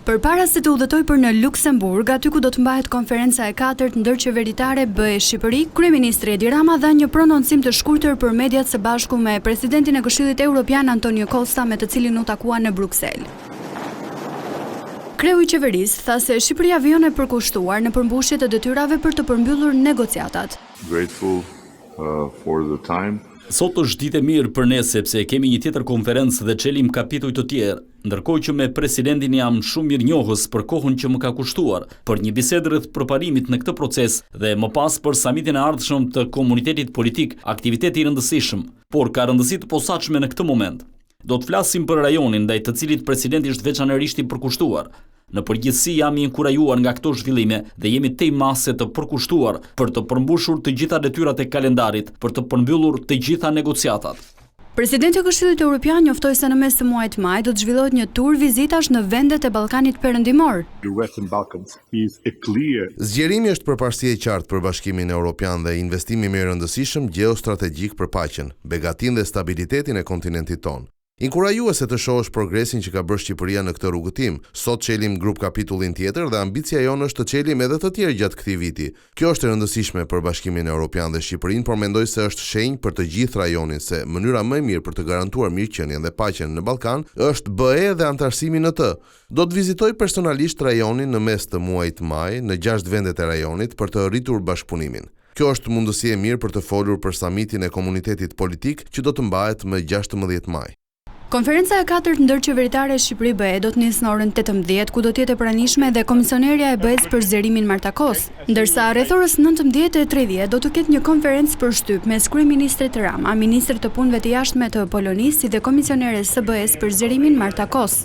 Përpara se të udhëtoj për në Luksemburg, aty ku do të mbahet konferenca e 4 ndërqeveritare BE-Shqipëri, Kryeministri Edi Rama dha një prononcim të shkurtër për mediat së bashku me presidentin e Këshillit Evropian Antonio Costa, me të cilin u takua në Bruksel. Kreu i qeverisë tha se Shqipëria vjen e përkushtuar në përmbushje të detyrave për të përmbyllur negociatat. Grateful for the time. Sot është ditë e mirë për ne sepse kemi një tjetër konferencë dhe çelim kapituj të tjerë, ndërkohë që me presidentin jam shumë mirënjohës për kohën që më ka kushtuar për një bisedë rreth përparimit në këtë proces dhe më pas për samitin e ardhshëm të komunitetit politik, aktiviteti i rëndësishëm, por ka rëndësi të posaçme në këtë moment. Do të flasim për rajonin ndaj të cilit presidenti është veçanërisht i përkushtuar. Në përgjithësi jam i inkurajuar nga këto zhvillime dhe jemi tej mase të përkushtuar për të përmbushur të gjitha detyrat e kalendarit, për të përmbyllur të gjitha negociatat. Presidenti i Këshillit Evropian njoftoi se në mes të muajit maj do të zhvillohet një tur vizitash në vendet e Ballkanit Perëndimor. Zgjerimi është përparësi e qartë për Bashkimin Evropian dhe investimi më i rëndësishëm gjeostrategjik për paqen, begatinë dhe stabilitetin e kontinentit tonë. Inkurajuese të shohësh progresin që ka bërë Shqipëria në këtë rrugëtim. Sot çelim grup kapitullin tjetër dhe ambicia jonë është të çelim edhe të tjerë gjatë këtij viti. Kjo është e rëndësishme për Bashkimin Evropian dhe Shqipërinë, por mendoj se është shenjë për të gjithë rajonin se mënyra më e mirë për të garantuar mirëqenien dhe paqen në Ballkan është BE dhe antarësimi në të. Do të vizitoj personalisht rajonin në mes të muajit maj në 6 vendet e rajonit për të rritur bashkëpunimin. Kjo është mundësi e mirë për të folur për samitin e komunitetit politik që do të mbahet më 16 maj. Konferenca e 4 ndërqeveritare Shqipëri-BE do të nisë në orën 18, ku do të jetë e pranishme edhe komisionerja e BE-s për zgjerimin Martakos, ndërsa rreth orës 19:30 do të ketë një konferencë për shtyp mes kryeministrit Rama, ministrit të punëve të jashtme të Polonisë dhe komisioneres së BE-s për zgjerimin Martakos.